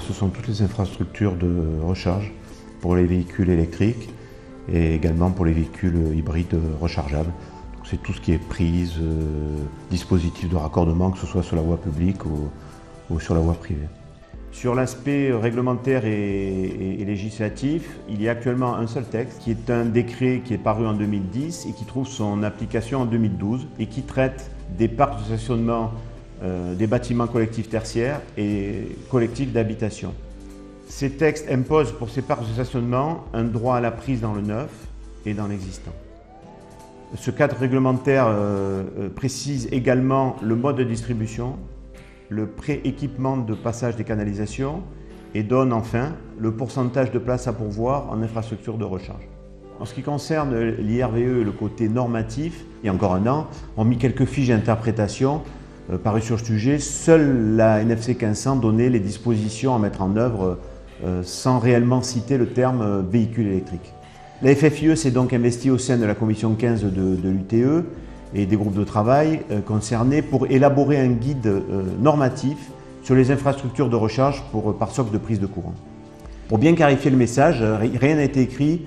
ce sont toutes les infrastructures de recharge pour les véhicules électriques et également pour les véhicules hybrides rechargeables. C'est tout ce qui est prise, dispositif de raccordement, que ce soit sur la voie publique ou sur la voie privée. Sur l'aspect réglementaire et législatif, il y a actuellement un seul texte qui est un décret qui est paru en 2010 et qui trouve son application en 2012 et qui traite des parcs de stationnement des bâtiments collectifs tertiaires et collectifs d'habitation. Ces textes imposent pour ces parcs de stationnement un droit à la prise dans le neuf et dans l'existant. Ce cadre réglementaire précise également le mode de distribution, le pré-équipement de passage des canalisations et donne enfin le pourcentage de places à pourvoir en infrastructure de recharge. En ce qui concerne l'IRVE, le côté normatif, il y a encore un an, on mis quelques fiches d'interprétation parues sur ce sujet. Seule la NFC 1500 donnait les dispositions à mettre en œuvre sans réellement citer le terme véhicule électrique. La FFIE s'est donc investie au sein de la commission 15 de l'UTE et des groupes de travail concernés pour élaborer un guide normatif sur les infrastructures de recharge par socle de prise de courant. Pour bien clarifier le message, rien n'a été écrit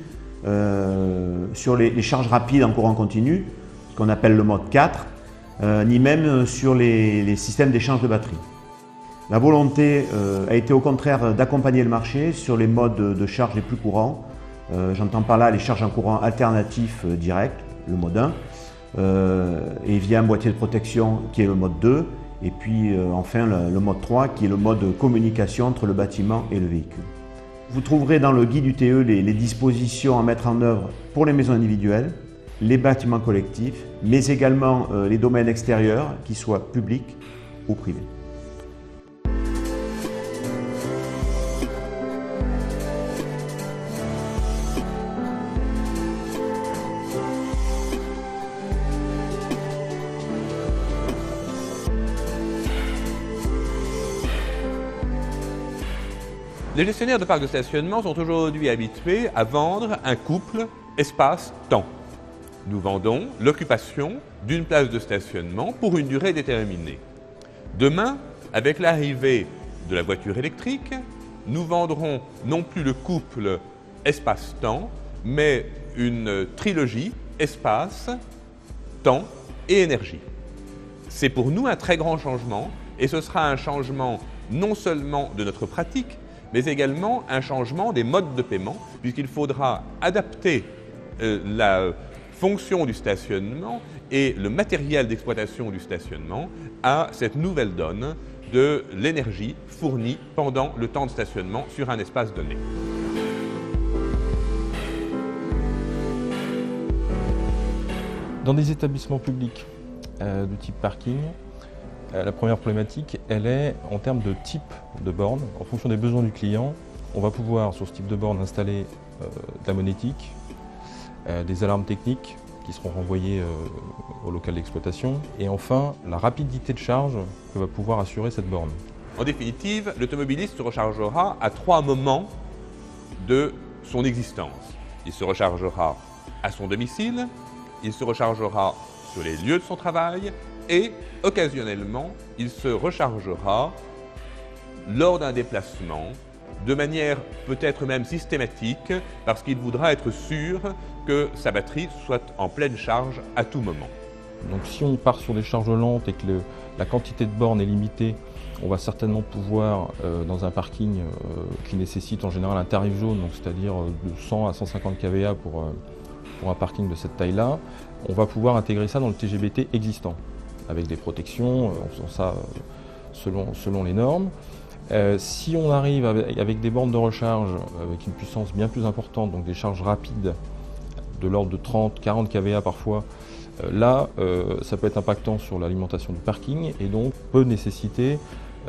sur les charges rapides en courant continu, ce qu'on appelle le mode 4, ni même sur les systèmes d'échange de batterie. La volonté a été au contraire d'accompagner le marché sur les modes de charge les plus courants. J'entends par là les charges en courant alternatif direct, le mode 1, et via un boîtier de protection qui est le mode 2, et puis enfin le mode 3 qui est le mode de communication entre le bâtiment et le véhicule. Vous trouverez dans le guide UTE les dispositions à mettre en œuvre pour les maisons individuelles, les bâtiments collectifs, mais également les domaines extérieurs, qu'ils soient publics ou privés. Les gestionnaires de parcs de stationnement sont aujourd'hui habitués à vendre un couple espace-temps. Nous vendons l'occupation d'une place de stationnement pour une durée déterminée. Demain, avec l'arrivée de la voiture électrique, nous vendrons non plus le couple espace-temps, mais une trilogie espace, temps et énergie. C'est pour nous un très grand changement et ce sera un changement non seulement de notre pratique, mais également un changement des modes de paiement, puisqu'il faudra adapter la fonction du stationnement et le matériel d'exploitation du stationnement à cette nouvelle donne de l'énergie fournie pendant le temps de stationnement sur un espace donné. Dans des établissements publics de type parking, la première problématique, elle est en termes de type de borne. En fonction des besoins du client, on va pouvoir sur ce type de borne installer de la monétique, des alarmes techniques qui seront renvoyées au local d'exploitation et enfin la rapidité de charge que va pouvoir assurer cette borne. En définitive, l'automobiliste se rechargera à 3 moments de son existence. Il se rechargera à son domicile, il se rechargera sur les lieux de son travail et occasionnellement, il se rechargera lors d'un déplacement de manière peut-être même systématique parce qu'il voudra être sûr que sa batterie soit en pleine charge à tout moment. Donc si on part sur des charges lentes et que la quantité de bornes est limitée, on va certainement pouvoir, dans un parking qui nécessite en général un tarif jaune, c'est-à-dire de 100 à 150 kVA pour un parking de cette taille-là, on va pouvoir intégrer ça dans le TGBT existant, avec des protections, en faisant ça selon les normes. Si on arrive avec des bornes de recharge avec une puissance bien plus importante, donc des charges rapides de l'ordre de 30-40 kVA parfois, là ça peut être impactant sur l'alimentation du parking et donc peut nécessiter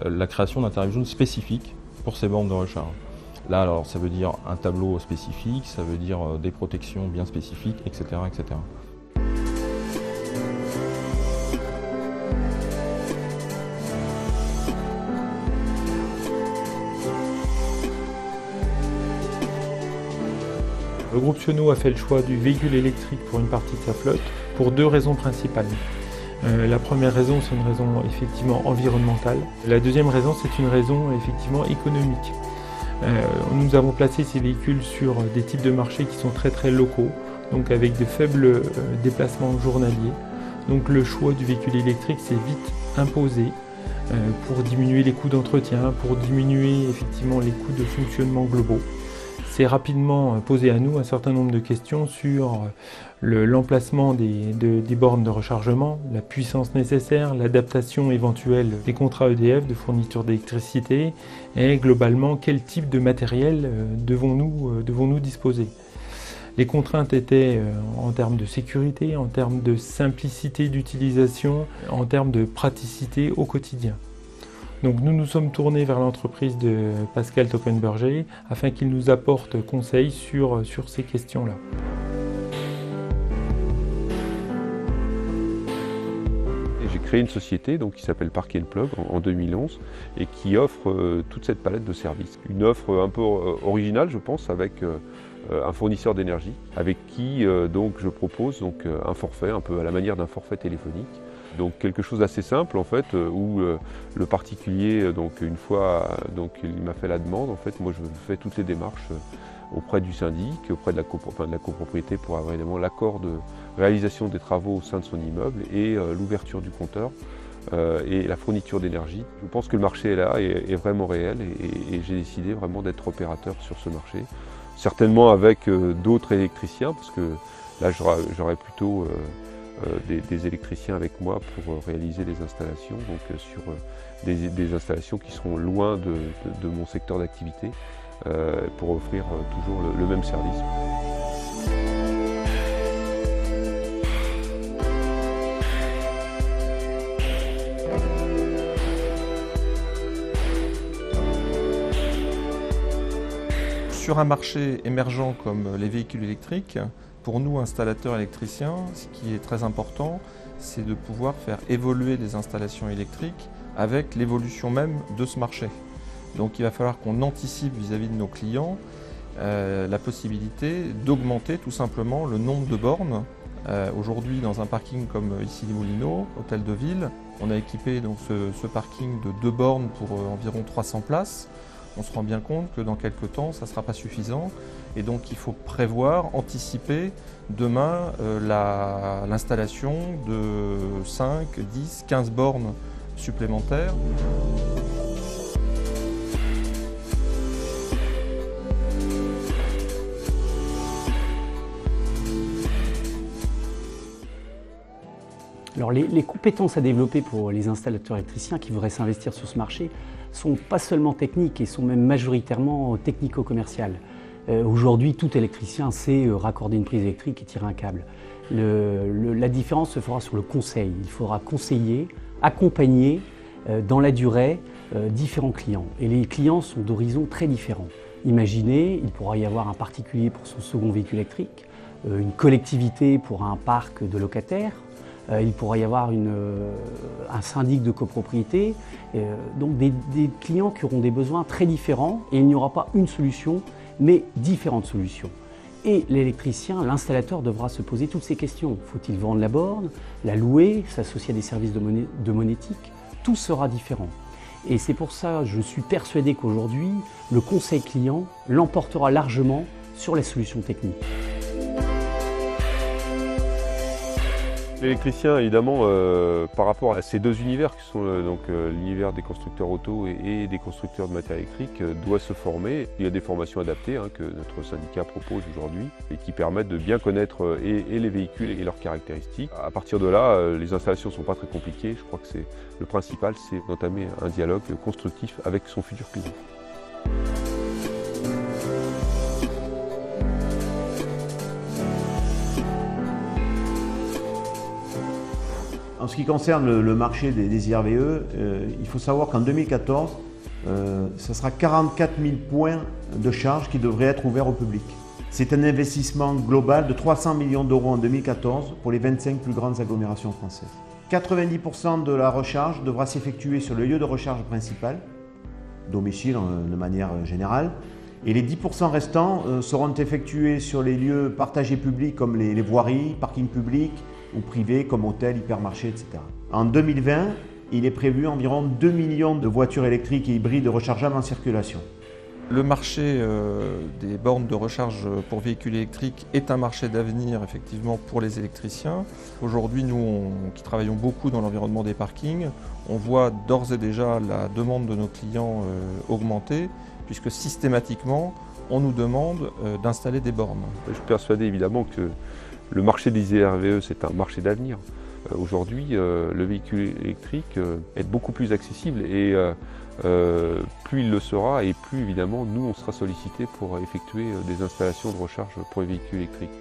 la création d'un tarif jaune spécifique pour ces bornes de recharge. Là alors ça veut dire un tableau spécifique, ça veut dire des protections bien spécifiques, etc. etc. Le groupe Sionneau a fait le choix du véhicule électrique pour une partie de sa flotte pour 2 raisons principales. La première raison, c'est une raison effectivement environnementale. La deuxième raison, c'est une raison effectivement économique. Nous avons placé ces véhicules sur des types de marchés qui sont très locaux, donc avec de faibles déplacements journaliers. Donc le choix du véhicule électrique s'est vite imposé pour diminuer les coûts d'entretien, pour diminuer effectivement les coûts de fonctionnement globaux. C'est rapidement posé à nous un certain nombre de questions sur l'emplacement des bornes de rechargement, la puissance nécessaire, l'adaptation éventuelle des contrats EDF de fourniture d'électricité et globalement quel type de matériel devons-nous disposer. Les contraintes étaient en termes de sécurité, en termes de simplicité d'utilisation, en termes de praticité au quotidien. Donc nous nous sommes tournés vers l'entreprise de Pascal Tockenberger afin qu'il nous apporte conseil sur ces questions-là. J'ai créé une société qui s'appelle Park & Plug en 2011 et qui offre toute cette palette de services. Une offre un peu originale, je pense, avec un fournisseur d'énergie, avec qui je propose un forfait, un peu à la manière d'un forfait téléphonique. Donc quelque chose d'assez simple en fait, où le particulier, une fois il m'a fait la demande, en fait, moi je fais toutes les démarches auprès du syndic, auprès de la copropriété pour avoir évidemment l'accord de réalisation des travaux au sein de son immeuble et l'ouverture du compteur et la fourniture d'énergie. Je pense que le marché est là, est vraiment réel et j'ai décidé vraiment d'être opérateur sur ce marché. Certainement avec d'autres électriciens, parce que là j'aurais plutôt des électriciens avec moi pour réaliser les installations, sur des installations qui seront loin de mon secteur d'activité, pour offrir toujours le même service. Sur un marché émergent comme les véhicules électriques, pour nous, installateurs électriciens, ce qui est très important, c'est de pouvoir faire évoluer les installations électriques avec l'évolution même de ce marché. Donc il va falloir qu'on anticipe vis-à-vis de nos clients la possibilité d'augmenter tout simplement le nombre de bornes. Aujourd'hui, dans un parking comme ici les Moulineaux, hôtel de ville, on a équipé ce parking de 2 bornes pour environ 300 places. On se rend bien compte que dans quelques temps, ça ne sera pas suffisant. Et donc il faut prévoir, anticiper demain l'installation de 5, 10, 15 bornes supplémentaires. Alors les compétences à développer pour les installateurs électriciens qui voudraient s'investir sur ce marché sont pas seulement techniques et sont même majoritairement technico-commerciales. Aujourd'hui, tout électricien sait raccorder une prise électrique et tirer un câble. La différence se fera sur le conseil. Il faudra conseiller, accompagner dans la durée différents clients. Et les clients sont d'horizons très différents. Imaginez, il pourra y avoir un particulier pour son second véhicule électrique, une collectivité pour un parc de locataires, il pourra y avoir un syndic de copropriété, donc des clients qui auront des besoins très différents et il n'y aura pas une solution, mais différentes solutions. Et l'électricien, l'installateur devra se poser toutes ces questions. Faut-il vendre la borne, la louer, s'associer à des services de monétique? Tout sera différent. Et c'est pour ça, je suis persuadé qu'aujourd'hui, le conseil client l'emportera largement sur les solutions techniques. L'électricien, évidemment, par rapport à ces deux univers qui sont l'univers des constructeurs auto et des constructeurs de matériel électrique, doit se former. Il y a des formations adaptées que notre syndicat propose aujourd'hui et qui permettent de bien connaître et les véhicules et leurs caractéristiques. À partir de là, les installations ne sont pas très compliquées. Je crois que le principal, c'est d'entamer un dialogue constructif avec son futur client. En ce qui concerne le marché des IRVE, il faut savoir qu'en 2014, ce sera 44 000 points de charge qui devraient être ouverts au public. C'est un investissement global de 300 millions d'euros en 2014 pour les 25 plus grandes agglomérations françaises. 90% de la recharge devra s'effectuer sur le lieu de recharge principal, domicile de manière générale, et les 10% restants seront effectués sur les lieux partagés publics comme les voiries, parkings publics ou privés comme hôtels, hypermarchés, etc. En 2020, il est prévu environ 2 millions de voitures électriques et hybrides rechargeables en circulation. Le marché des bornes de recharge pour véhicules électriques est un marché d'avenir effectivement pour les électriciens. Aujourd'hui, nous qui travaillons beaucoup dans l'environnement des parkings, on voit d'ores et déjà la demande de nos clients augmenter, puisque systématiquement, on nous demande d'installer des bornes. Je suis persuadé évidemment que le marché des IRVE, c'est un marché d'avenir. Aujourd'hui, le véhicule électrique est beaucoup plus accessible et plus il le sera et plus évidemment nous on sera sollicité pour effectuer des installations de recharge pour les véhicules électriques.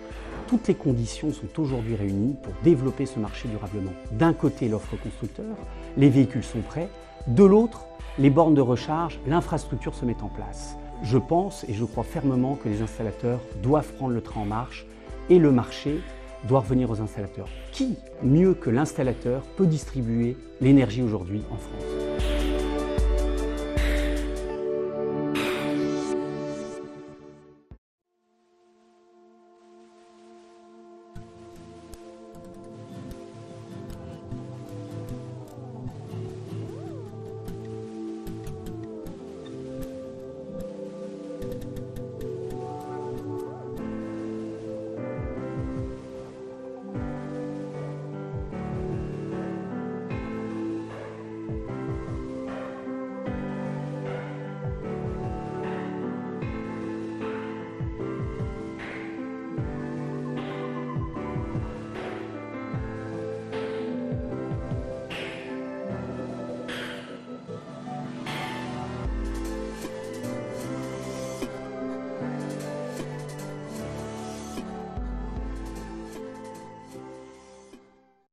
Toutes les conditions sont aujourd'hui réunies pour développer ce marché durablement. D'un côté, l'offre constructeur, les véhicules sont prêts. De l'autre, les bornes de recharge, l'infrastructure se met en place. Je pense et je crois fermement que les installateurs doivent prendre le train en marche et le marché doit revenir aux installateurs. Qui, mieux que l'installateur, peut distribuer l'énergie aujourd'hui en France ?